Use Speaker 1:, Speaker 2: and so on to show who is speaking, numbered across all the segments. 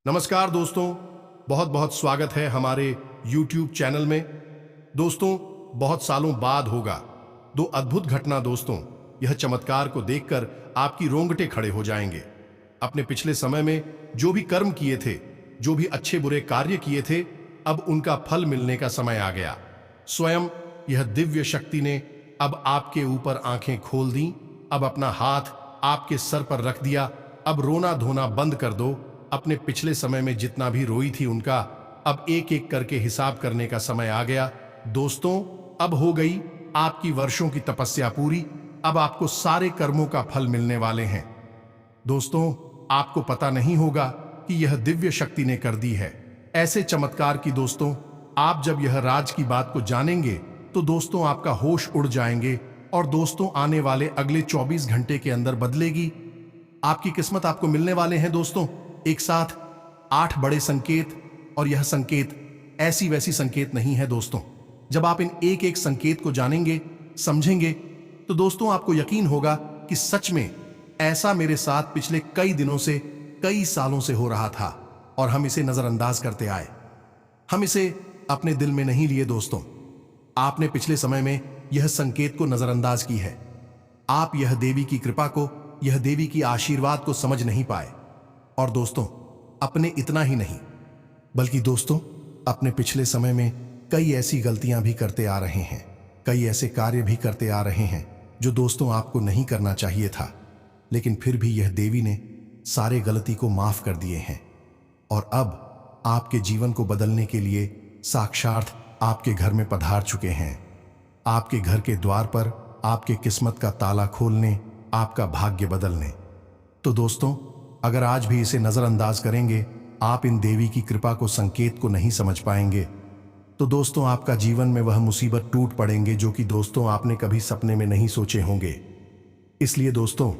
Speaker 1: नमस्कार दोस्तों, बहुत बहुत स्वागत है हमारे YouTube चैनल में। दोस्तों, बहुत सालों बाद होगा दो अद्भुत घटना। दोस्तों, यह चमत्कार को देखकर आपकी रोंगटे खड़े हो जाएंगे। अपने पिछले समय में जो भी कर्म किए थे, जो भी अच्छे बुरे कार्य किए थे, अब उनका फल मिलने का समय आ गया। स्वयं यह दिव्य शक्ति ने अब आपके ऊपर आंखें खोल दी, अब अपना हाथ आपके सर पर रख दिया। अब रोना धोना बंद कर दो। अपने पिछले समय में जितना भी रोई थी उनका अब एक एक करके हिसाब करने का समय आ गया। दोस्तों, अब हो गई आपकी वर्षों की तपस्या पूरी। अब आपको सारे कर्मों का फल मिलने वाले हैं। दोस्तों, आपको पता नहीं होगा कि यह दिव्य शक्ति ने कर दी है ऐसे चमत्कार की। दोस्तों, आप जब यह राज की बात को जानेंगे तो दोस्तों आपका होश उड़ जाएंगे। और दोस्तों, आने वाले अगले 24 घंटे के अंदर बदलेगी आपकी किस्मत। आपको मिलने वाले हैं दोस्तों एक साथ 8 बड़े संकेत। और यह संकेत ऐसी वैसी संकेत नहीं है दोस्तों। जब आप इन एक एक संकेत को जानेंगे, समझेंगे, तो दोस्तों आपको यकीन होगा कि सच में ऐसा मेरे साथ पिछले कई दिनों से, कई सालों से हो रहा था और हम इसे नजरअंदाज करते आए। हम इसे अपने दिल में नहीं लिए। दोस्तों, आपने पिछले समय में यह संकेत को नजरअंदाज की है। आप यह देवी की कृपा को, यह देवी की आशीर्वाद को समझ नहीं पाए। और दोस्तों, अपने इतना ही नहीं, बल्कि दोस्तों अपने पिछले समय में कई ऐसी गलतियां भी करते आ रहे हैं, कई ऐसे कार्य भी करते आ रहे हैं जो दोस्तों आपको नहीं करना चाहिए था। लेकिन फिर भी यह देवी ने सारे गलती को माफ कर दिए हैं और अब आपके जीवन को बदलने के लिए साक्षात आपके घर में पधार चुके हैं। आपके घर के द्वार पर आपके किस्मत का ताला खोलने, आपका भाग्य बदलने। तो दोस्तों, अगर आज भी इसे नजरअंदाज करेंगे, आप इन देवी की कृपा को, संकेत को नहीं समझ पाएंगे, तो दोस्तों आपका जीवन में वह मुसीबत टूट पड़ेंगे जो कि दोस्तों आपने कभी सपने में नहीं सोचे होंगे। इसलिए दोस्तों,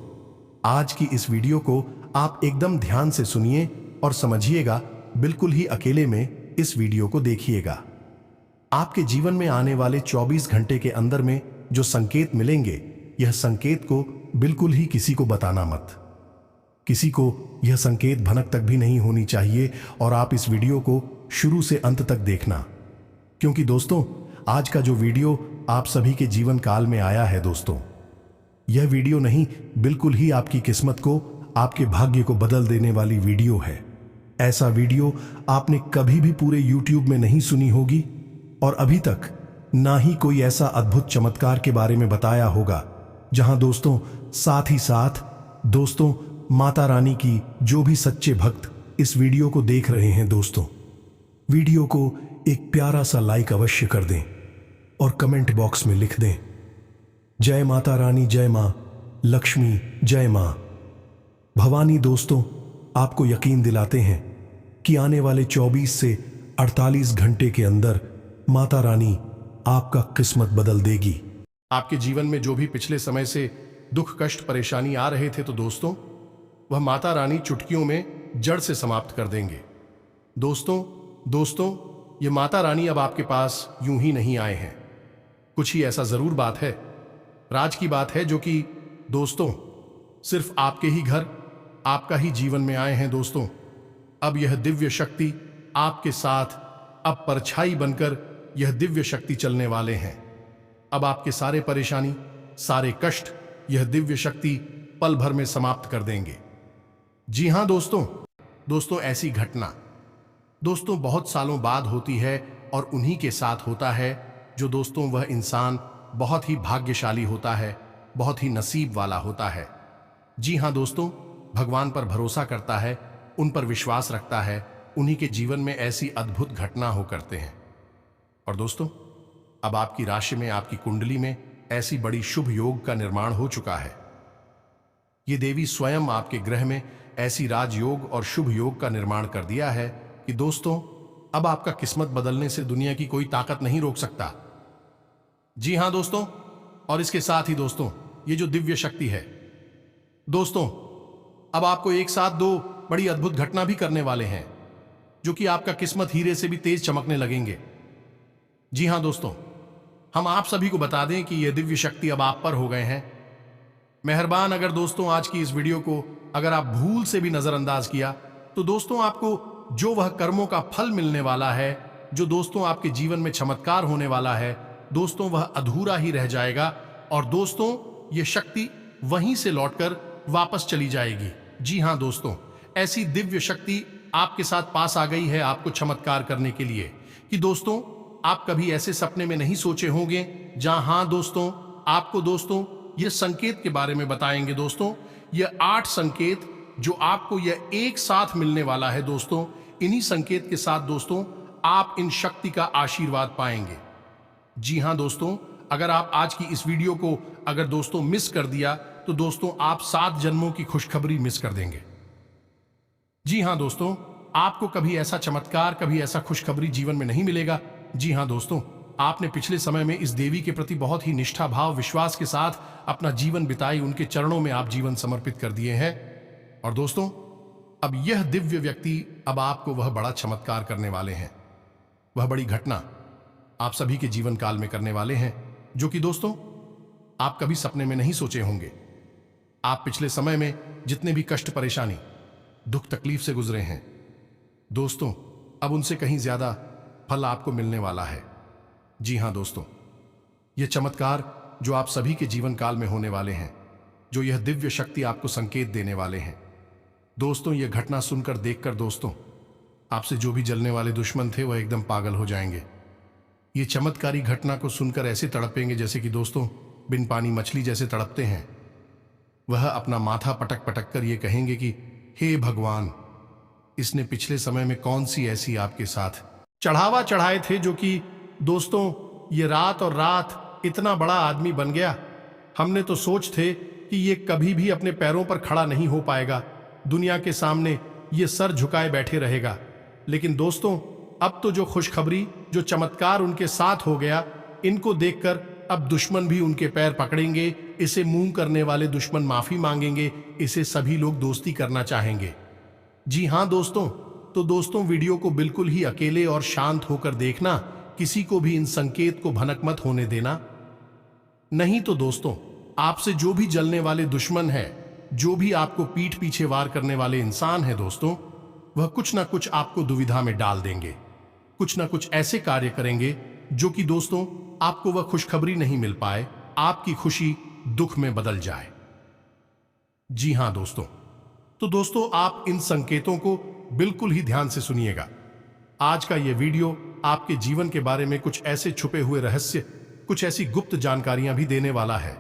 Speaker 1: आज की इस वीडियो को आप एकदम ध्यान से सुनिए और समझिएगा। बिल्कुल ही अकेले में इस वीडियो को देखिएगा। आपके जीवन में आने वाले 24 घंटे के अंदर में जो संकेत मिलेंगे, यह संकेत को बिल्कुल ही किसी को बताना मत। किसी को यह संकेत भनक तक भी नहीं होनी चाहिए। और आप इस वीडियो को शुरू से अंत तक देखना, क्योंकि दोस्तों आज का जो वीडियो आप सभी के जीवन काल में आया है दोस्तों, यह वीडियो नहीं, बिल्कुल ही आपकी किस्मत को, आपके भाग्य को बदल देने वाली वीडियो है। ऐसा वीडियो आपने कभी भी पूरे YouTube में नहीं सुनी होगी और अभी तक ना ही कोई ऐसा अद्भुत चमत्कार के बारे में बताया होगा, जहां दोस्तों साथ ही साथ दोस्तों माता रानी की जो भी सच्चे भक्त इस वीडियो को देख रहे हैं दोस्तों, वीडियो को एक प्यारा सा लाइक अवश्य कर दें और कमेंट बॉक्स में लिख दें, जय माता रानी, जय मां लक्ष्मी, जय मां भवानी। दोस्तों, आपको यकीन दिलाते हैं कि आने वाले 24 से 48 घंटे के अंदर माता रानी आपका किस्मत बदल देगी। आपके जीवन में जो भी पिछले समय से दुख, कष्ट, परेशानी आ रहे थे, तो दोस्तों वह माता रानी चुटकियों में जड़ से समाप्त कर देंगे। दोस्तों ये माता रानी अब आपके पास यूं ही नहीं आए हैं। कुछ ही ऐसा जरूर बात है, राज की बात है, जो कि दोस्तों सिर्फ आपके ही घर, आपका ही जीवन में आए हैं। दोस्तों, अब यह दिव्य शक्ति आपके साथ, अब परछाई बनकर यह दिव्य शक्ति चलने वाले हैं। अब आपके सारे परेशानी, सारे कष्ट यह दिव्य शक्ति पल भर में समाप्त कर देंगे। जी हां दोस्तों ऐसी घटना दोस्तों बहुत सालों बाद होती है और उन्हीं के साथ होता है जो दोस्तों वह इंसान बहुत ही भाग्यशाली होता है, बहुत ही नसीब वाला होता है। जी हां दोस्तों, भगवान पर भरोसा करता है, उन पर विश्वास रखता है, उन्हीं के जीवन में ऐसी अद्भुत घटना हो करते हैं। और दोस्तों, अब आपकी राशि में, आपकी कुंडली में ऐसी बड़ी शुभ योग का निर्माण हो चुका है। ये देवी स्वयं आपके ग्रह में ऐसी राजयोग और शुभ योग का निर्माण कर दिया है कि दोस्तों अब आपका किस्मत बदलने से दुनिया की कोई ताकत नहीं रोक सकता। जी हां दोस्तों, और इसके साथ ही दोस्तों ये जो दिव्य शक्ति है दोस्तों, अब आपको एक साथ 2 बड़ी अद्भुत घटना भी करने वाले हैं, जो कि आपका किस्मत हीरे से भी तेज चमकने लगेंगे। जी हां दोस्तों, हम आप सभी को बता दें कि यह दिव्य शक्ति अब आप पर हो गए हैं। मेहरबान अगर दोस्तों आज की इस वीडियो को अगर आप भूल से भी नजरअंदाज किया, तो दोस्तों आपको जो वह कर्मों का फल मिलने वाला है, जो दोस्तों आपके जीवन में चमत्कार होने वाला है, दोस्तों वह अधूरा ही रह जाएगा और दोस्तों ये शक्ति वहीं से लौटकर वापस चली जाएगी। जी हां दोस्तों, ऐसी दिव्य शक्ति आपके साथ पास आ गई है आपको चमत्कार करने के लिए कि दोस्तों आप कभी ऐसे सपने में नहीं सोचे होंगे। जहां हां दोस्तों, आपको दोस्तों ये संकेत के बारे में बताएंगे। दोस्तों ये 8 संकेत जो आपको यह एक साथ मिलने वाला है दोस्तों, इन्हीं संकेत के साथ दोस्तों आप इन शक्ति का आशीर्वाद पाएंगे। जी हां दोस्तों, अगर आप आज की इस वीडियो को अगर दोस्तों मिस कर दिया तो दोस्तों आप 7 जन्मों की खुशखबरी मिस कर देंगे। जी हां दोस्तों, आपको कभी ऐसा चमत्कार, कभी ऐसा खुशखबरी जीवन में नहीं मिलेगा। जी हां दोस्तों, आपने पिछले समय में इस देवी के प्रति बहुत ही निष्ठा भाव विश्वास के साथ अपना जीवन बिताई, उनके चरणों में आप जीवन समर्पित कर दिए हैं। और दोस्तों अब यह दिव्य व्यक्ति अब आपको वह बड़ा चमत्कार करने वाले हैं, वह बड़ी घटना आप सभी के जीवन काल में करने वाले हैं, जो कि दोस्तों आप कभी सपने में नहीं सोचे होंगे। आप पिछले समय में जितने भी कष्ट, परेशानी, दुख, तकलीफ से गुजरे हैं दोस्तों, अब उनसे कहीं ज्यादा फल आपको मिलने वाला है। जी हां दोस्तों, यह चमत्कार जो आप सभी के जीवन काल में होने वाले हैं, जो यह दिव्य शक्ति आपको संकेत देने वाले हैं दोस्तों, यह घटना सुनकर, देखकर दोस्तों आपसे जो भी जलने वाले दुश्मन थे वह एकदम पागल हो जाएंगे। ये चमत्कारी घटना को सुनकर ऐसे तड़पेंगे जैसे कि दोस्तों बिन पानी मछली जैसे तड़पते हैं। वह अपना माथा पटक पटक कर ये कहेंगे कि हे भगवान, इसने पिछले समय में कौन सी ऐसी आपके साथ चढ़ावा चढ़ाए थे जो कि दोस्तों ये रात और रात इतना बड़ा आदमी बन गया। हमने तो सोच थे कि ये कभी भी अपने पैरों पर खड़ा नहीं हो पाएगा, दुनिया के सामने ये सर झुकाए बैठे रहेगा। लेकिन दोस्तों अब तो जो खुशखबरी, जो चमत्कार उनके साथ हो गया, इनको देखकर अब दुश्मन भी उनके पैर पकड़ेंगे। इसे मूंग करने वाले दुश्मन माफी मांगेंगे, इसे सभी लोग दोस्ती करना चाहेंगे। जी हां दोस्तों, तो दोस्तों वीडियो को बिल्कुल ही अकेले और शांत होकर देखना, किसी को भी इन संकेत को भनक मत होने देना। नहीं तो दोस्तों आपसे जो भी जलने वाले दुश्मन है, जो भी आपको पीठ पीछे वार करने वाले इंसान है दोस्तों, वह कुछ ना कुछ आपको दुविधा में डाल देंगे, कुछ ना कुछ ऐसे कार्य करेंगे जो कि दोस्तों आपको वह खुशखबरी नहीं मिल पाए, आपकी खुशी दुख में बदल जाए। जी हां दोस्तों, तो दोस्तों आप इन संकेतों को बिल्कुल ही ध्यान से सुनिएगा। आज का यह वीडियो आपके जीवन के बारे में कुछ ऐसे छुपे हुए रहस्य, कुछ ऐसी गुप्त जानकारियां भी देने वाला है,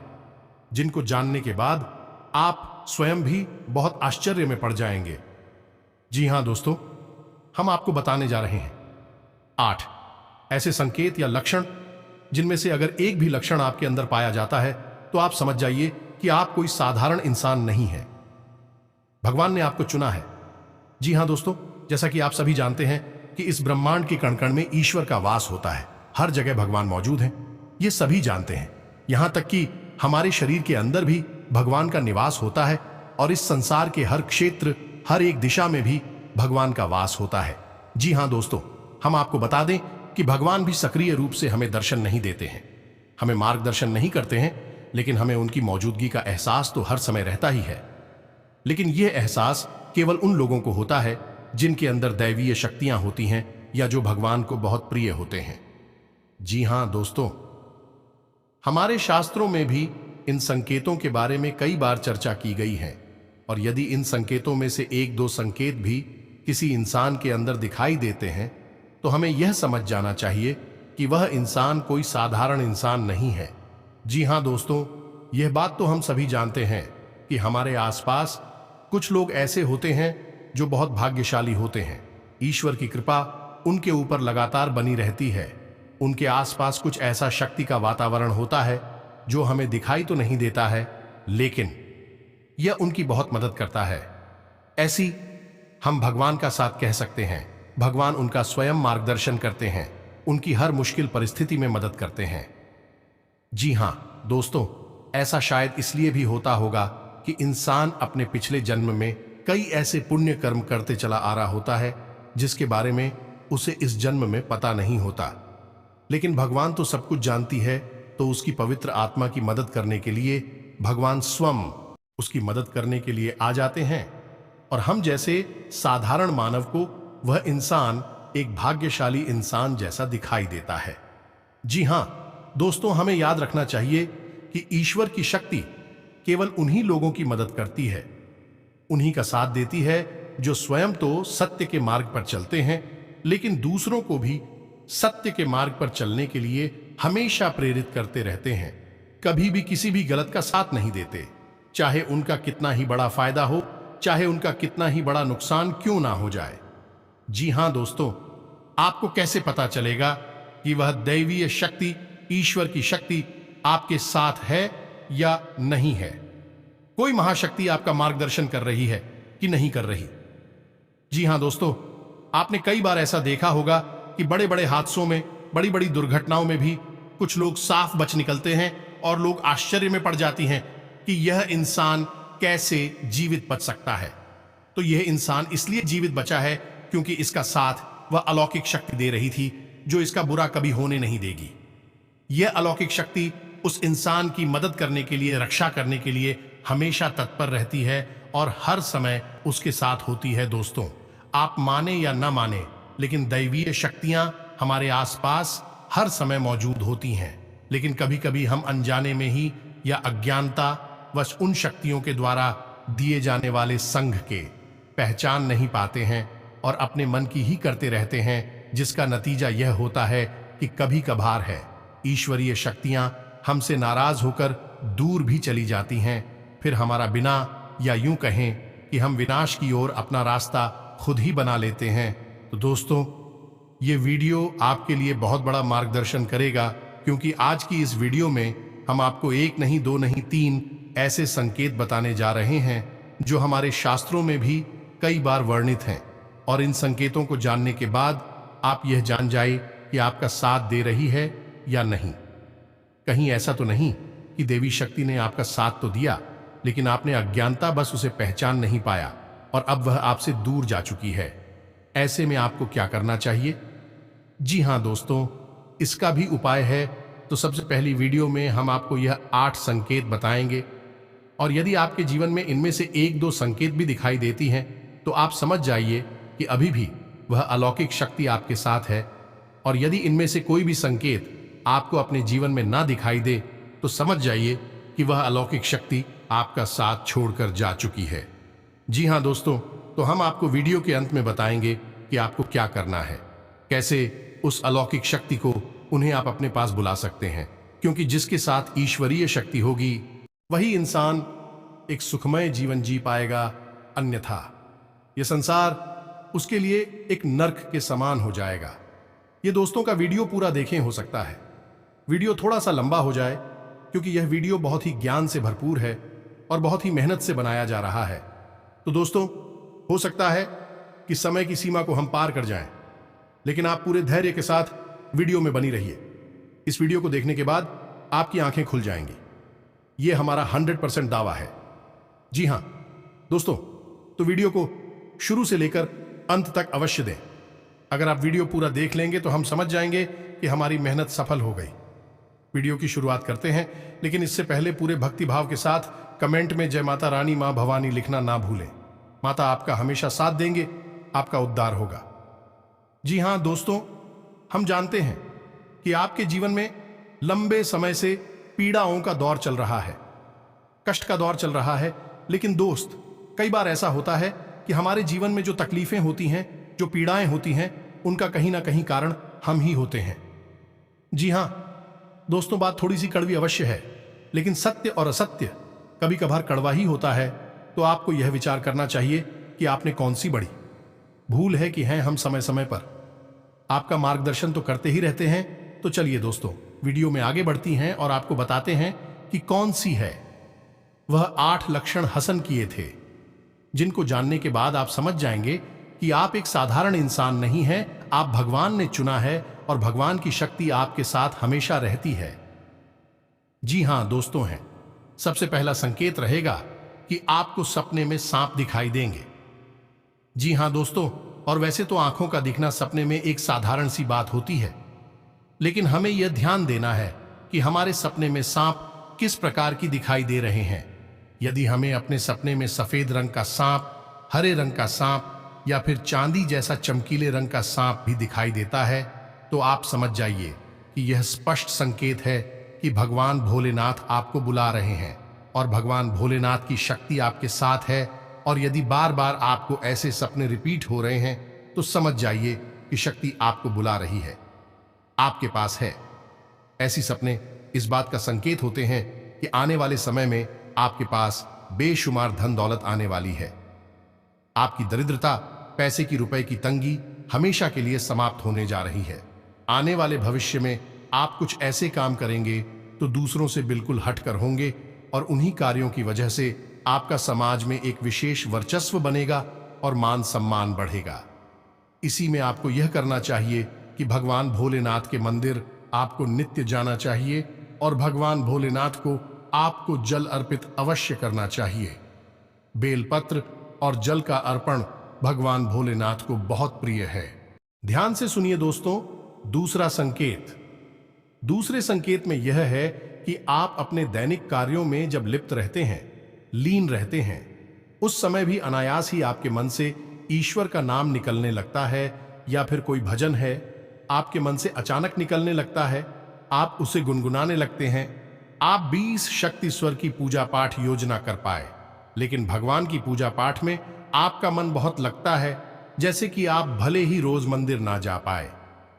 Speaker 1: जिनको जानने के बाद आप स्वयं भी बहुत आश्चर्य में पड़ जाएंगे। जी हां दोस्तों, हम आपको बताने जा रहे हैं 8 ऐसे संकेत या लक्षण, जिनमें से अगर एक भी लक्षण आपके अंदर पाया जाता है तो आप समझ जाइए कि आप कोई साधारण इंसान नहीं है, भगवान ने आपको चुना है। जी हां दोस्तों, जैसा कि आप सभी जानते हैं कि इस ब्रह्मांड के कण कण में ईश्वर का वास होता है, हर जगह भगवान मौजूद हैं, ये सभी जानते हैं। यहां तक कि हमारे शरीर के अंदर भी भगवान का निवास होता है और इस संसार के हर क्षेत्र, हर एक दिशा में भी भगवान का वास होता है। जी हां दोस्तों, हम आपको बता दें कि भगवान भी सक्रिय रूप से हमें दर्शन नहीं देते हैं, हमें मार्गदर्शन नहीं करते हैं, लेकिन हमें उनकी मौजूदगी का एहसास तो हर समय रहता ही है। लेकिन यह एहसास केवल उन लोगों को होता है जिनके अंदर दैवीय शक्तियां होती हैं या जो भगवान को बहुत प्रिय होते हैं। जी हां दोस्तों, हमारे शास्त्रों में भी इन संकेतों के बारे में कई बार चर्चा की गई है, और यदि इन संकेतों में से 1-2 संकेत भी किसी इंसान के अंदर दिखाई देते हैं तो हमें यह समझ जाना चाहिए कि वह इंसान कोई साधारण इंसान नहीं है। जी हां दोस्तों, यह बात तो हम सभी जानते हैं कि हमारे आसपास कुछ लोग ऐसे होते हैं जो बहुत भाग्यशाली होते हैं। ईश्वर की कृपा उनके ऊपर लगातार बनी रहती है। उनके आसपास कुछ ऐसा शक्ति का वातावरण होता है जो हमें दिखाई तो नहीं देता है, लेकिन यह उनकी बहुत मदद करता है। ऐसी हम भगवान का साथ कह सकते हैं। भगवान उनका स्वयं मार्गदर्शन करते हैं, उनकी हर मुश्किल परिस्थिति में मदद करते हैं। जी हां दोस्तों, ऐसा शायद इसलिए भी होता होगा कि इंसान अपने पिछले जन्म में कई ऐसे पुण्य कर्म करते चला आ रहा होता है जिसके बारे में उसे इस जन्म में पता नहीं होता। लेकिन भगवान तो सब कुछ जानती है, तो उसकी पवित्र आत्मा की मदद करने के लिए भगवान स्वयं उसकी मदद करने के लिए आ जाते हैं और हम जैसे साधारण मानव को वह इंसान एक भाग्यशाली इंसान जैसा दिखाई देता है। जी हां दोस्तों, हमें याद रखना चाहिए कि ईश्वर की शक्ति केवल उन्हीं लोगों की मदद करती है, उन्हीं का साथ देती है जो स्वयं तो सत्य के मार्ग पर चलते हैं, लेकिन दूसरों को भी सत्य के मार्ग पर चलने के लिए हमेशा प्रेरित करते रहते हैं। कभी भी किसी भी गलत का साथ नहीं देते, चाहे उनका कितना ही बड़ा फायदा हो, चाहे उनका कितना ही बड़ा नुकसान क्यों ना हो जाए। जी हां दोस्तों, आपको कैसे पता चलेगा कि वह दैवीय शक्ति, ईश्वर की शक्ति आपके साथ है या नहीं है? कोई महाशक्ति आपका मार्गदर्शन कर रही है कि नहीं कर रही? जी हां दोस्तों, आपने कई बार ऐसा देखा होगा कि बड़े बड़े हादसों में, बड़ी बड़ी दुर्घटनाओं में भी कुछ लोग साफ बच निकलते हैं और लोग आश्चर्य में पड़ जाती हैं कि यह इंसान कैसे जीवित बच सकता है। तो यह इंसान इसलिए जीवित बचा है क्योंकि इसका साथ वह अलौकिक शक्ति दे रही थी जो इसका बुरा कभी होने नहीं देगी। यह अलौकिक शक्ति उस इंसान की मदद करने के लिए, रक्षा करने के लिए हमेशा तत्पर रहती है और हर समय उसके साथ होती है। दोस्तों, आप माने या न माने, लेकिन दैवीय शक्तियां हमारे आसपास हर समय मौजूद होती हैं। लेकिन कभी कभी हम अनजाने में ही या अज्ञानता वश उन शक्तियों के द्वारा दिए जाने वाले संघ के पहचान नहीं पाते हैं और अपने मन की ही करते रहते हैं, जिसका नतीजा यह होता है कि कभी कभार है ईश्वरीय शक्तियां हमसे नाराज होकर दूर भी चली जाती हैं। फिर हमारा बिना, या यूं कहें कि हम विनाश की ओर अपना रास्ता खुद ही बना लेते हैं। तो दोस्तों, ये वीडियो आपके लिए बहुत बड़ा मार्गदर्शन करेगा, क्योंकि आज की इस वीडियो में हम आपको एक नहीं, दो नहीं, तीन ऐसे संकेत बताने जा रहे हैं जो हमारे शास्त्रों में भी कई बार वर्णित हैं। और इन संकेतों को जानने के बाद आप यह जान जाए कि आपका साथ दे रही है या नहीं। कहीं ऐसा तो नहीं कि देवी शक्ति ने आपका साथ तो दिया, लेकिन आपने अज्ञानता बस उसे पहचान नहीं पाया और अब वह आपसे दूर जा चुकी है। ऐसे में आपको क्या करना चाहिए? जी हां दोस्तों, इसका भी उपाय है। तो सबसे पहली वीडियो में हम आपको यह 8 संकेत बताएंगे, और यदि आपके जीवन में इनमें से 1-2 संकेत भी दिखाई देती हैं तो आप समझ जाइए कि अभी भी वह अलौकिक शक्ति आपके साथ है। और यदि इनमें से कोई भी संकेत आपको अपने जीवन में ना दिखाई दे तो समझ जाइए कि वह अलौकिक शक्ति आपका साथ छोड़कर जा चुकी है। जी हां दोस्तों, तो हम आपको वीडियो के अंत में बताएंगे कि आपको क्या करना है, कैसे उस अलौकिक शक्ति को, उन्हें आप अपने पास बुला सकते हैं, क्योंकि जिसके साथ ईश्वरीय शक्ति होगी वही इंसान एक सुखमय जीवन जी पाएगा, अन्यथा यह संसार उसके लिए एक नर्क के समान हो जाएगा। ये दोस्तों का वीडियो पूरा देखें, हो सकता है वीडियो थोड़ा सा लंबा हो जाए, क्योंकि यह वीडियो बहुत ही ज्ञान से भरपूर है और बहुत ही मेहनत से बनाया जा रहा है। तो दोस्तों, हो सकता है कि समय की सीमा को हम पार कर जाएं, लेकिन आप पूरे धैर्य के साथ वीडियो में बनी रहिए। इस वीडियो को देखने के बाद आपकी आंखें खुल जाएंगी, यह हमारा 100% दावा है। जी हां दोस्तों, तो वीडियो को शुरू से लेकर अंत तक अवश्य दें। अगर आप वीडियो पूरा देख लेंगे तो हम समझ जाएंगे कि हमारी मेहनत सफल हो गई। वीडियो की शुरुआत करते हैं, लेकिन इससे पहले पूरे भक्ति भाव के साथ कमेंट में जय माता रानी, मां भवानी लिखना ना भूलें। माता आपका हमेशा साथ देंगे, आपका उद्धार होगा। जी हां दोस्तों, हम जानते हैं कि आपके जीवन में लंबे समय से पीड़ाओं का दौर चल रहा है, कष्ट का दौर चल रहा है। लेकिन दोस्त, कई बार ऐसा होता है कि हमारे जीवन में जो तकलीफें होती हैं, जो पीड़ाएं होती हैं, उनका कहीं ना कहीं कारण हम ही होते हैं। जी हां दोस्तों, बात थोड़ी सी कड़वी अवश्य है, लेकिन सत्य और असत्य कभी कभार कड़वा ही होता है। तो आपको यह विचार करना चाहिए कि आपने कौन सी बड़ी भूल है कि हैं हम समय समय पर आपका मार्गदर्शन तो करते ही रहते हैं। तो चलिए दोस्तों, वीडियो में आगे बढ़ती हैं और आपको बताते हैं कि कौन सी है वह 8 लक्षण हसन किए थे, जिनको जानने के बाद आप समझ जाएंगे कि आप एक साधारण इंसान नहीं हैं, आप भगवान ने चुना है और भगवान की शक्ति आपके साथ हमेशा रहती है। जी हां दोस्तों, हैं सबसे पहला संकेत रहेगा कि आपको सपने में सांप दिखाई देंगे। जी हां दोस्तों, और वैसे तो आंखों का दिखना सपने में एक साधारण सी बात होती है, लेकिन हमें यह ध्यान देना है कि हमारे सपने में सांप किस प्रकार की दिखाई दे रहे हैं। यदि हमें अपने सपने में सफेद रंग का सांप, हरे रंग का सांप, या फिर चांदी जैसा चमकीले रंग का सांप भी दिखाई देता है, तो आप समझ जाइए कि यह स्पष्ट संकेत है कि भगवान भोलेनाथ आपको बुला रहे हैं और भगवान भोलेनाथ की शक्ति आपके साथ है। और यदि बार बार आपको ऐसे सपने रिपीट हो रहे हैं तो समझ जाइए कि शक्ति आपको बुला रही है, आपके पास है। ऐसी सपने इस बात का संकेत होते हैं कि आने वाले समय में आपके पास बेशुमार धन दौलत आने वाली है। आपकी दरिद्रता, पैसे की, रुपए की तंगी हमेशा के लिए समाप्त होने जा रही है। आने वाले भविष्य में आप कुछ ऐसे काम करेंगे तो दूसरों से बिल्कुल हटकर होंगे और उन्हीं कार्यों की वजह से आपका समाज में एक विशेष वर्चस्व बनेगा और मान सम्मान बढ़ेगा। इसी में आपको यह करना चाहिए कि भगवान भोलेनाथ के मंदिर आपको नित्य जाना चाहिए और भगवान भोलेनाथ को आपको जल अर्पित अवश्य करना चाहिए। बेलपत्र और जल का अर्पण भगवान भोलेनाथ को बहुत प्रिय है। ध्यान से सुनिए दोस्तों, दूसरा संकेत। दूसरे संकेत में यह है कि आप अपने दैनिक कार्यों में जब लिप्त रहते हैं, लीन रहते हैं, उस समय भी अनायास ही आपके मन से ईश्वर का नाम निकलने लगता है, या फिर कोई भजन है आपके मन से अचानक निकलने लगता है, आप उसे गुनगुनाने लगते हैं। आप 20 शक्ति स्वर की पूजा पाठ योजना कर पाए, लेकिन भगवान की पूजा पाठ में आपका मन बहुत लगता है, जैसे कि आप भले ही रोज मंदिर ना जा पाए,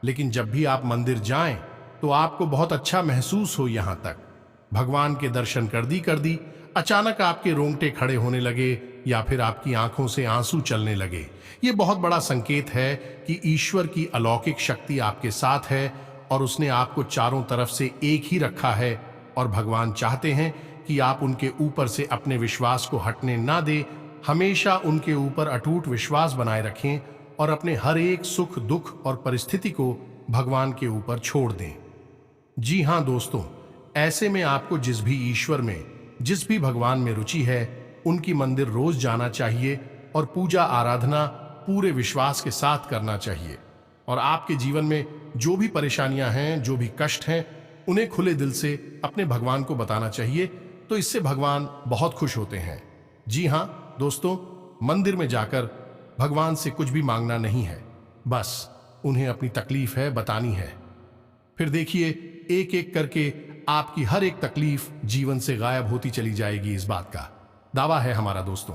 Speaker 1: लेकिन जब भी आप मंदिर जाएं तो आपको बहुत अच्छा महसूस हो। यहां तक भगवान के दर्शन कर दी अचानक आपके रोंगटे खड़े होने लगे या फिर आपकी आंखों से आंसू चलने लगे। ये बहुत बड़ा संकेत है कि ईश्वर की अलौकिक शक्ति आपके साथ है और उसने आपको चारों तरफ से एक ही रखा है और भगवान चाहते हैं कि आप उनके ऊपर से अपने विश्वास को हटने ना दें। हमेशा उनके ऊपर अटूट विश्वास बनाए रखें और अपने हर एक सुख, दुख और परिस्थिति को भगवान के ऊपर छोड़ दें। जी हां दोस्तों, ऐसे में आपको जिस भी ईश्वर में, जिस भी भगवान में रुचि है, उनकी मंदिर रोज जाना चाहिए और पूजा आराधना पूरे विश्वास के साथ करना चाहिए। और आपके जीवन में जो भी परेशानियां हैं, जो भी कष्ट हैं, उन्हें खुले दिल से अपने भगवान को बताना चाहिए, तो इससे भगवान बहुत खुश होते हैं। जी हां दोस्तों, मंदिर में जाकर भगवान से कुछ भी मांगना नहीं है, बस उन्हें अपनी तकलीफ है बतानी है। फिर देखिए, एक एक करके आपकी हर एक तकलीफ जीवन से गायब होती चली जाएगी। इस बात का दावा है हमारा दोस्तों।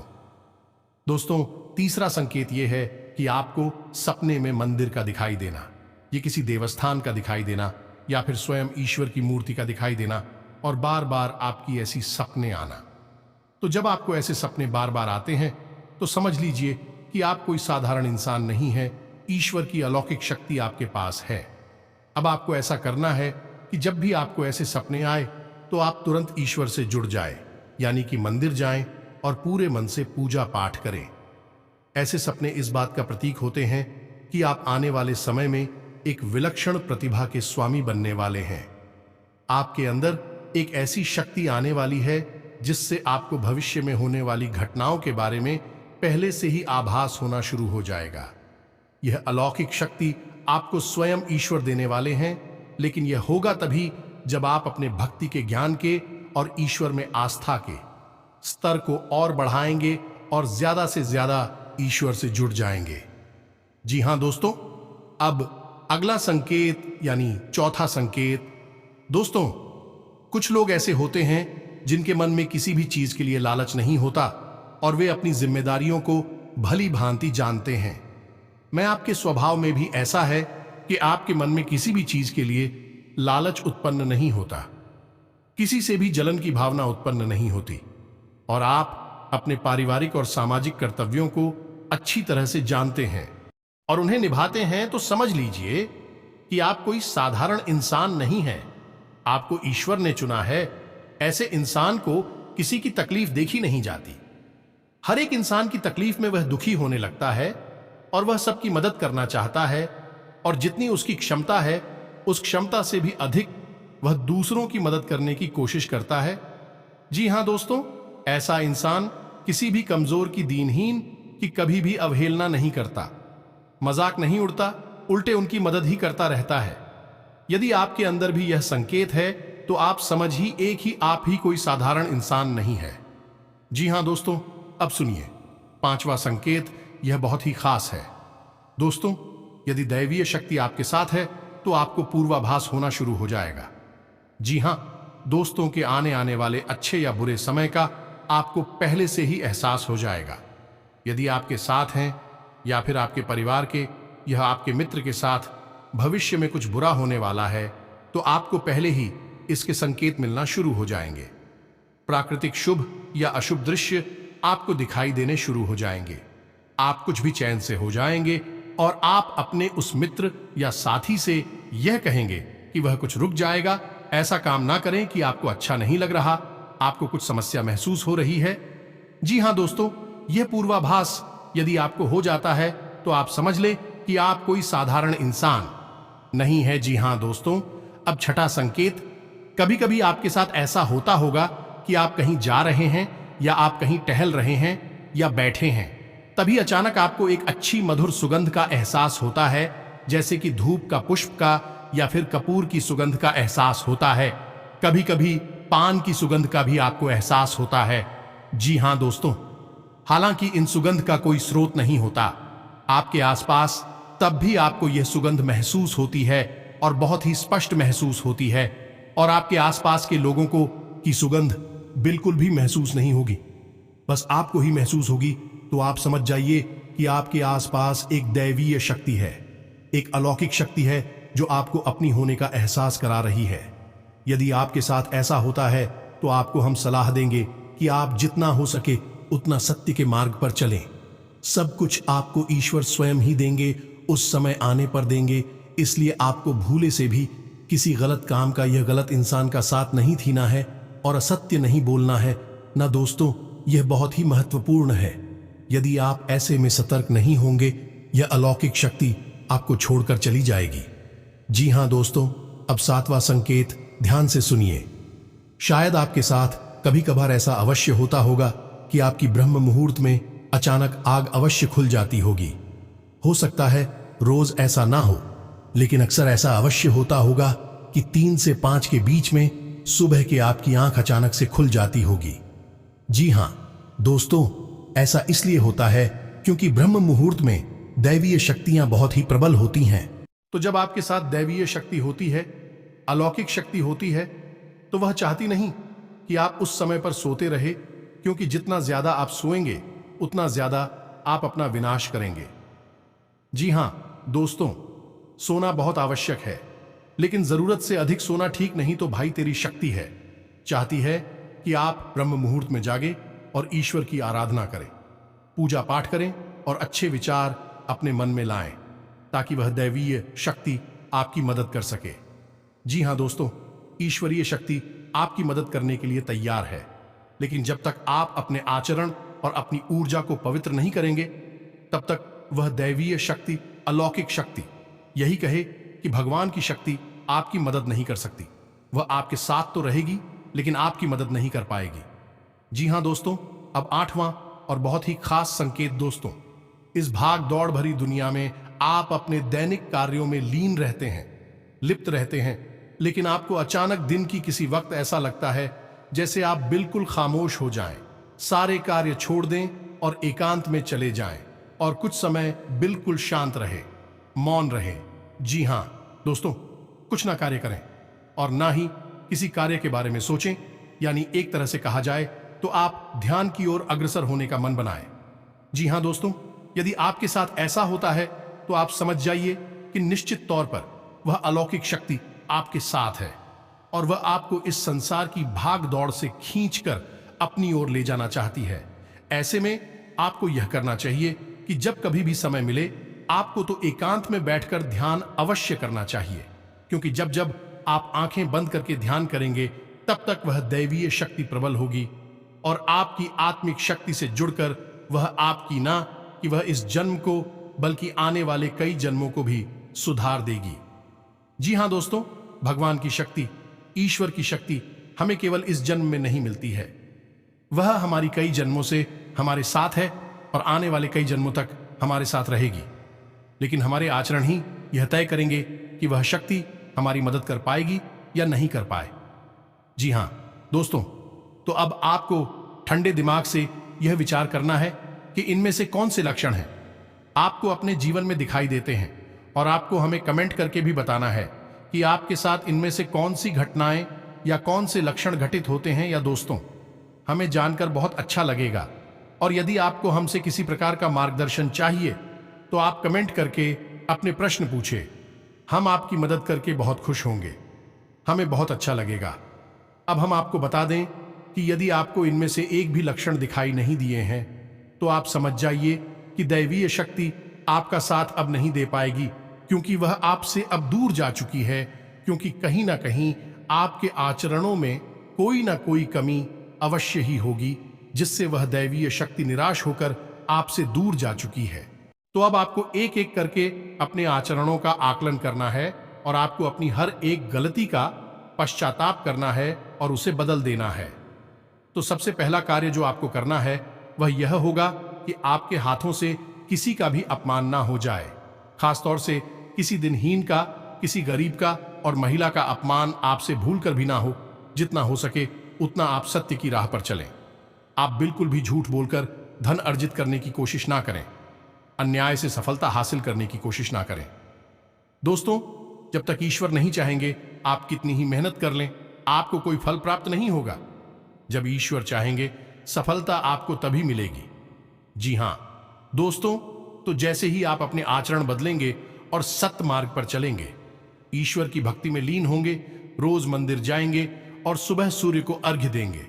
Speaker 1: तीसरा संकेत यह है कि आपको सपने में मंदिर का दिखाई देना, ये किसी देवस्थान का दिखाई देना या फिर स्वयं ईश्वर की मूर्ति का दिखाई देना और बार बार आपकी ऐसी सपने आना। तो जब आपको ऐसे सपने बार बार आते हैं तो समझ लीजिए कि आप कोई साधारण इंसान नहीं है, ईश्वर की अलौकिक शक्ति आपके पास है। अब आपको ऐसा करना है कि जब भी आपको ऐसे सपने आए तो आप तुरंत ईश्वर से जुड़ जाए, यानी कि मंदिर जाएं और पूरे मन से पूजा पाठ करें। ऐसे सपने इस बात का प्रतीक होते हैं कि आप आने वाले समय में एक विलक्षण प्रतिभा के स्वामी बनने वाले हैं। आपके अंदर एक ऐसी शक्ति आने वाली है जिससे आपको भविष्य में होने वाली घटनाओं के बारे में पहले से ही आभास होना शुरू हो जाएगा। यह अलौकिक शक्ति आपको स्वयं ईश्वर देने वाले हैं, लेकिन यह होगा तभी जब आप अपने भक्ति के ज्ञान के और ईश्वर में आस्था के स्तर को और बढ़ाएंगे और ज्यादा से ज्यादा ईश्वर से जुड़ जाएंगे। जी हां दोस्तों, अब अगला संकेत यानी चौथा संकेत। दोस्तों, कुछ लोग ऐसे होते हैं जिनके मन में किसी भी चीज के लिए लालच नहीं होता और वे अपनी जिम्मेदारियों को भली भांति जानते हैं। मैं आपके स्वभाव में भी ऐसा है कि आपके मन में किसी भी चीज के लिए लालच उत्पन्न नहीं होता, किसी से भी जलन की भावना उत्पन्न नहीं होती और आप अपने पारिवारिक और सामाजिक कर्तव्यों को अच्छी तरह से जानते हैं और उन्हें निभाते हैं। तो समझ लीजिए कि आप कोई साधारण इंसान नहीं हैं, आपको ईश्वर ने चुना है। ऐसे इंसान को किसी की तकलीफ देखी नहीं जाती। हर एक इंसान की तकलीफ में वह दुखी होने लगता है और वह सबकी मदद करना चाहता है और जितनी उसकी क्षमता है उस क्षमता से भी अधिक वह दूसरों की मदद करने की कोशिश करता है। जी हां दोस्तों, ऐसा इंसान किसी भी कमजोर की, दीनहीन की कभी भी अवहेलना नहीं करता, मजाक नहीं उड़ता, उल्टे उनकी मदद ही करता रहता है। यदि आपके अंदर भी यह संकेत है तो आप समझ ही एक ही आप ही कोई साधारण इंसान नहीं है। जी हां दोस्तों, अब सुनिए पांचवा संकेत यह बहुत ही खास है। दोस्तों, यदि दैवीय शक्ति आपके साथ है तो आपको पूर्वाभास होना शुरू हो जाएगा। जी हां, दोस्तों के आने वाले अच्छे या बुरे समय का आपको पहले से ही एहसास हो जाएगा। यदि आपके साथ हैं या फिर आपके परिवार के या आपके मित्र के साथ भविष्य में कुछ बुरा होने वाला है तो आपको पहले ही इसके संकेत मिलना शुरू हो जाएंगे। प्राकृतिक शुभ या अशुभ दृश्य आपको दिखाई देने शुरू हो जाएंगे। आप कुछ भी चैन से हो जाएंगे और आप अपने उस मित्र या साथी से यह कहेंगे कि वह कुछ रुक जाएगा। ऐसा काम ना करें कि आपको अच्छा नहीं लग रहा, आपको कुछ समस्या महसूस हो रही है। जी हां दोस्तों, यह पूर्वाभास यदि आपको हो जाता है तो आप समझ ले कि आप कोई साधारण इंसान नहीं है। जी हां दोस्तों, अब छठा संकेत, कभी कभी आपके साथ ऐसा होता होगा कि आप कहीं जा रहे हैं या आप कहीं टहल रहे हैं या बैठे हैं, तभी अचानक आपको एक अच्छी मधुर सुगंध का एहसास होता है, जैसे कि धूप का पुष्प का या फिर कपूर की सुगंध का एहसास होता है। कभी कभी पान की सुगंध का भी आपको एहसास होता है। जी हां दोस्तों, हालांकि इन सुगंध का कोई स्रोत नहीं होता आपके आसपास, तब भी आपको यह सुगंध महसूस होती है और बहुत ही स्पष्ट महसूस होती है, और आपके आसपास के लोगों को की सुगंध बिल्कुल भी महसूस नहीं होगी, बस आपको ही महसूस होगी। तो आप समझ जाइए कि आपके आसपास एक दैवीय शक्ति है, एक अलौकिक शक्ति है जो आपको अपनी होने का एहसास करा रही है। यदि आपके साथ ऐसा होता है तो आपको हम सलाह देंगे कि आप जितना हो सके उतना सत्य के मार्ग पर चलें। सब कुछ आपको ईश्वर स्वयं ही देंगे, उस समय आने पर देंगे। इसलिए आपको भूले से भी किसी गलत काम का या गलत इंसान का साथ नहीं थीना है और असत्य नहीं बोलना है ना। दोस्तों, यह बहुत ही महत्वपूर्ण है। यदि आप ऐसे में सतर्क नहीं होंगे, यह अलौकिक शक्ति आपको छोड़कर चली जाएगी। जी हां दोस्तों, अब सातवां संकेत ध्यान से सुनिए। शायद आपके साथ कभी कभार ऐसा अवश्य होता होगा कि आपकी ब्रह्म मुहूर्त में अचानक आग अवश्य खुल जाती होगी। हो सकता है रोज ऐसा ना हो, लेकिन अक्सर ऐसा अवश्य होता होगा कि 3 से 5 के बीच में सुबह के आपकी आंख अचानक से खुल जाती होगी। जी हां दोस्तों, ऐसा इसलिए होता है क्योंकि ब्रह्म मुहूर्त में दैवीय शक्तियां बहुत ही प्रबल होती हैं। तो जब आपके साथ दैवीय शक्ति होती है, अलौकिक शक्ति होती है, तो वह चाहती नहीं कि आप उस समय पर सोते रहे, क्योंकि जितना ज्यादा आप सोएंगे उतना ज्यादा आप अपना विनाश करेंगे। जी हां दोस्तों, सोना बहुत आवश्यक है, लेकिन जरूरत से अधिक सोना ठीक नहीं। तो भाई, तेरी शक्ति है, चाहती है कि आप ब्रह्म मुहूर्त में जागे और ईश्वर की आराधना करें, पूजा पाठ करें और अच्छे विचार अपने मन में लाएं, ताकि वह दैवीय शक्ति आपकी मदद कर सके। जी हां दोस्तों, ईश्वरीय शक्ति आपकी मदद करने के लिए तैयार है, लेकिन जब तक आप अपने आचरण और अपनी ऊर्जा को पवित्र नहीं करेंगे, तब तक वह दैवीय शक्ति, अलौकिक शक्ति यही कहे कि भगवान की शक्ति आपकी मदद नहीं कर सकती। वह आपके साथ तो रहेगी, लेकिन आपकी मदद नहीं कर पाएगी। जी हां दोस्तों, अब 8वां और बहुत ही खास संकेत। दोस्तों, इस भाग दौड़ भरी दुनिया में आप अपने दैनिक कार्यों में लीन रहते हैं, लिप्त रहते हैं, लेकिन आपको अचानक दिन की किसी वक्त ऐसा लगता है जैसे आप बिल्कुल खामोश हो जाएं, सारे कार्य छोड़ दें और एकांत में चले जाएं और कुछ समय बिल्कुल शांत रहे, मौन रहे। जी हां दोस्तों, कुछ ना कार्य करें और ना ही किसी कार्य के बारे में सोचें, यानी एक तरह से कहा जाए तो आप ध्यान की ओर अग्रसर होने का मन बनाएं। जी हां दोस्तों, यदि आपके साथ ऐसा होता है तो आप समझ जाइए कि निश्चित तौर पर वह अलौकिक शक्ति आपके साथ है और वह आपको इस संसार की भाग दौड़ से खींचकर अपनी ओर ले जाना चाहती है। ऐसे में आपको यह करना चाहिए कि जब कभी भी समय मिले, आपको तो एकांत में बैठकर ध्यान अवश्य करना चाहिए, क्योंकि जब जब आप आंखें बंद करके ध्यान करेंगे, तब तक वह दैवीय शक्ति प्रबल होगी और आपकी आत्मिक शक्ति से जुड़कर वह आपकी ना कि वह इस जन्म को बल्कि आने वाले कई जन्मों को भी सुधार देगी। जी हां दोस्तों, भगवान की शक्ति, ईश्वर की शक्ति हमें केवल इस जन्म में नहीं मिलती है, वह हमारी कई जन्मों से हमारे साथ है और आने वाले कई जन्मों तक हमारे साथ रहेगी। लेकिन हमारे आचरण ही यह तय करेंगे कि वह शक्ति हमारी मदद कर पाएगी या नहीं कर पाए। जी हां दोस्तों, तो अब आपको ठंडे दिमाग से यह विचार करना है कि इनमें से कौन से लक्षण हैं आपको अपने जीवन में दिखाई देते हैं और आपको हमें कमेंट करके भी बताना है कि आपके साथ इनमें से कौन सी घटनाएं या कौन से लक्षण घटित होते हैं। या दोस्तों, हमें जानकर बहुत अच्छा लगेगा। और यदि आपको हमसे किसी प्रकार का मार्गदर्शन चाहिए तो आप कमेंट करके अपने प्रश्न पूछे। हम आपकी मदद करके बहुत खुश होंगे, हमें बहुत अच्छा लगेगा। अब हम आपको बता दें कि यदि आपको इनमें से एक भी लक्षण दिखाई नहीं दिए हैं तो आप समझ जाइए कि दैवीय शक्ति आपका साथ अब नहीं दे पाएगी, क्योंकि वह आपसे अब दूर जा चुकी है। क्योंकि कहीं ना कहीं आपके आचरणों में कोई ना कोई कमी अवश्य ही होगी, जिससे वह दैवीय शक्ति निराश होकर आपसे दूर जा चुकी है। तो अब आपको एक एक करके अपने आचरणों का आकलन करना है और आपको अपनी हर एक गलती का पश्चाताप करना है और उसे बदल देना है। तो सबसे पहला कार्य जो आपको करना है वह यह होगा कि आपके हाथों से किसी का भी अपमान ना हो जाए। खासतौर से किसी दिनहीन का, किसी गरीब का और महिला का अपमान आपसे भूल कर भी ना हो। जितना हो सके उतना आप सत्य की राह पर चलें। आप बिल्कुल भी झूठ बोलकर धन अर्जित करने की कोशिश ना करें। अन्याय से सफलता हासिल करने की कोशिश ना करें। दोस्तों, जब तक ईश्वर नहीं चाहेंगे, आप कितनी ही मेहनत कर लें, आपको कोई फल प्राप्त नहीं होगा। जब ईश्वर चाहेंगे, सफलता आपको तभी मिलेगी। जी हां दोस्तों, तो जैसे ही आप अपने आचरण बदलेंगे और सत्य मार्ग पर चलेंगे, ईश्वर की भक्ति में लीन होंगे, रोज मंदिर जाएंगे और सुबह सूर्य को अर्घ्य देंगे,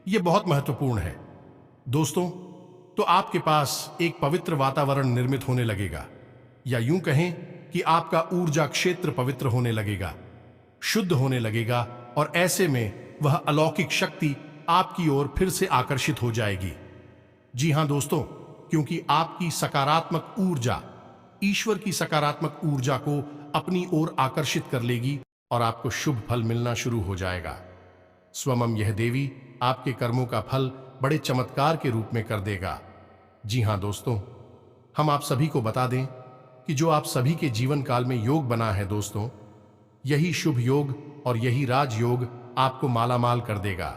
Speaker 1: यह बहुत महत्वपूर्ण है। दोस्तों, तो आपके पास एक पवित्र वातावरण निर्मित होने लगेगा, या यूं कहें कि आपका ऊर्जा क्षेत्र पवित्र होने लगेगा, शुद्ध होने लगेगा, और ऐसे में वह अलौकिक शक्ति आपकी ओर फिर से आकर्षित हो जाएगी। जी हां दोस्तों, क्योंकि आपकी सकारात्मक ऊर्जा ईश्वर की सकारात्मक ऊर्जा को अपनी ओर आकर्षित कर लेगी और आपको शुभ फल मिलना शुरू हो जाएगा। स्वयं यह देवी आपके कर्मों का फल बड़े चमत्कार के रूप में कर देगा। जी हां दोस्तों, हम आप सभी को बता दें कि जो आप सभी के जीवन काल में योग बना है दोस्तों, यही शुभ योग और यही राजयोग आपको मालामाल कर देगा।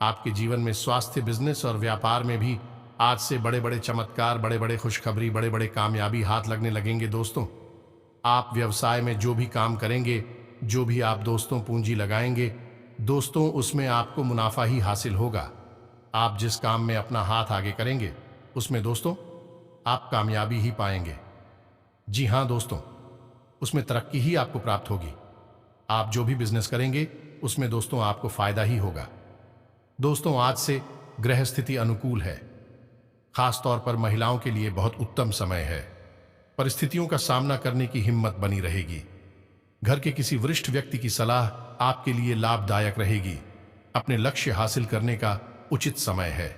Speaker 1: आपके जीवन में स्वास्थ्य, बिजनेस और व्यापार में भी आज से बड़े बड़े चमत्कार, बड़े बड़े खुशखबरी, बड़े बड़े कामयाबी हाथ लगने लगेंगे। दोस्तों, आप व्यवसाय में जो भी काम करेंगे, जो भी आप दोस्तों पूंजी लगाएंगे दोस्तों, उसमें आपको मुनाफा ही हासिल होगा। आप जिस काम में अपना हाथ आगे करेंगे उसमें दोस्तों आप कामयाबी ही पाएंगे। जी हां दोस्तों, उसमें तरक्की ही आपको प्राप्त होगी। आप जो भी बिजनेस करेंगे उसमें दोस्तों आपको फायदा ही होगा। दोस्तों, आज से ग्रह स्थिति अनुकूल है। खास तौर पर महिलाओं के लिए बहुत उत्तम समय है। परिस्थितियों का सामना करने की हिम्मत बनी रहेगी। घर के किसी वरिष्ठ व्यक्ति की सलाह आपके लिए लाभदायक रहेगी। अपने लक्ष्य हासिल करने का उचित समय है।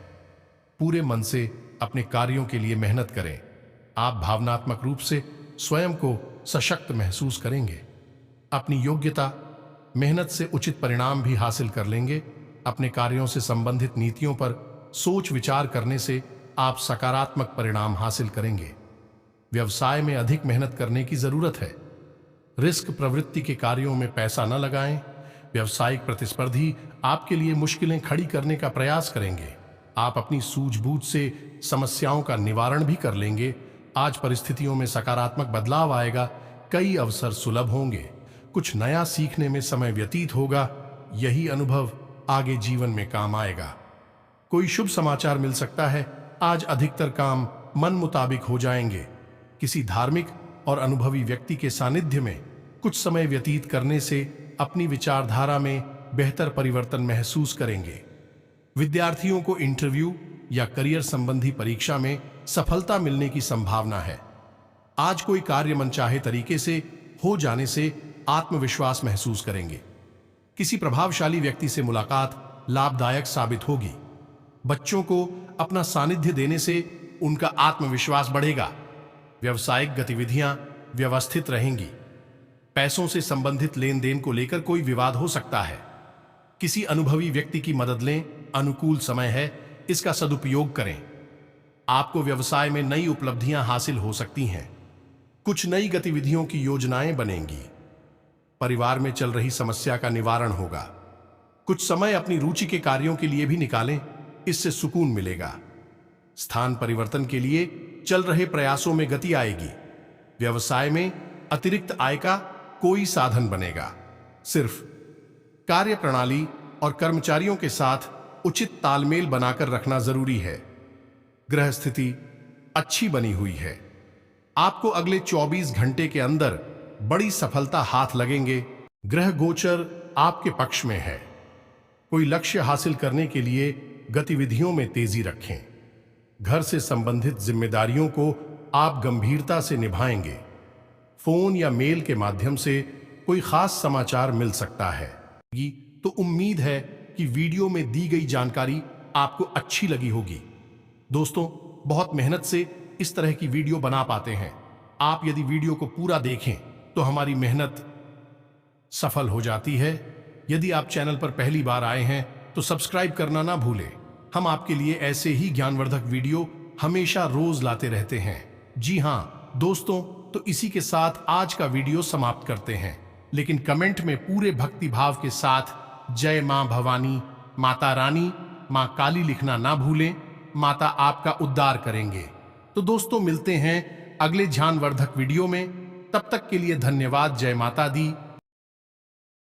Speaker 1: पूरे मन से अपने कार्यों के लिए मेहनत करें। आप भावनात्मक रूप से स्वयं को सशक्त महसूस करेंगे। अपनी योग्यता, मेहनत से उचित परिणाम भी हासिल कर लेंगे। अपने कार्यों से संबंधित नीतियों पर सोच विचार करने से आप सकारात्मक परिणाम हासिल करेंगे। व्यवसाय में अधिक मेहनत करने की जरूरत है। रिस्क प्रवृत्ति के कार्यों में पैसा न लगाएं। व्यावसायिक प्रतिस्पर्धी आपके लिए मुश्किलें खड़ी करने का प्रयास करेंगे। आप अपनी सूझबूझ से समस्याओं का निवारण भी कर लेंगे। आज परिस्थितियों में सकारात्मक बदलाव आएगा। कई अवसर सुलभ होंगे। कुछ नया सीखने में समय व्यतीत होगा। यही अनुभव आगे जीवन में काम आएगा। कोई शुभ समाचार मिल सकता है। आज अधिकतर काम मन मुताबिक हो जाएंगे। किसी धार्मिक और अनुभवी व्यक्ति के सानिध्य में कुछ समय व्यतीत करने से अपनी विचारधारा में बेहतर परिवर्तन महसूस करेंगे। विद्यार्थियों को इंटरव्यू या करियर संबंधी परीक्षा में सफलता मिलने की संभावना है। आज कोई कार्य मनचाहे तरीके से हो जाने से आत्मविश्वास महसूस करेंगे। किसी प्रभावशाली व्यक्ति से मुलाकात लाभदायक साबित होगी। बच्चों को अपना सानिध्य देने से उनका आत्मविश्वास बढ़ेगा। व्यावसायिक गतिविधियां व्यवस्थित रहेंगी। पैसों से संबंधित लेन देन को लेकर कोई विवाद हो सकता है। किसी अनुभवी व्यक्ति की मदद लें। अनुकूल समय है, इसका सदुपयोग करें। आपको व्यवसाय में नई उपलब्धियां हासिल हो सकती हैं। कुछ नई गतिविधियों की योजनाएं बनेंगी। परिवार में चल रही समस्या का निवारण होगा। कुछ समय अपनी रुचि के कार्यों के लिए भी निकालें, इससे सुकून मिलेगा। स्थान परिवर्तन के लिए चल रहे प्रयासों में गति आएगी। व्यवसाय में अतिरिक्त आय का कोई साधन बनेगा। सिर्फ कार्य प्रणाली और कर्मचारियों के साथ उचित तालमेल बनाकर रखना जरूरी है। ग्रह स्थिति अच्छी बनी हुई है। आपको अगले 24 घंटे के अंदर बड़ी सफलता हाथ लगेंगे। ग्रह गोचर आपके पक्ष में है। कोई लक्ष्य हासिल करने के लिए गतिविधियों में तेजी रखें। घर से संबंधित जिम्मेदारियों को आप गंभीरता से निभाएंगे। फोन या मेल के माध्यम से कोई खास समाचार मिल सकता है। तो उम्मीद है कि वीडियो में दी गई जानकारी आपको अच्छी लगी होगी। दोस्तों, बहुत मेहनत से इस तरह की वीडियो बना पाते हैं। आप यदि वीडियो को पूरा देखें तो हमारी मेहनत सफल हो जाती है। यदि आप चैनल पर पहली बार आए हैं तो सब्सक्राइब करना ना भूलें। हम आपके लिए ऐसे ही ज्ञानवर्धक वीडियो हमेशा रोज लाते रहते हैं। जी हाँ दोस्तों, तो इसी के साथ आज का वीडियो समाप्त करते हैं। लेकिन कमेंट में पूरे भक्ति भाव के साथ जय मां भवानी, माता रानी, मां काली लिखना ना भूलें। माता आपका उद्धार करेंगे। तो दोस्तों, मिलते हैं अगले ज्ञानवर्धक वीडियो में। तब तक के लिए धन्यवाद। जय माता दी।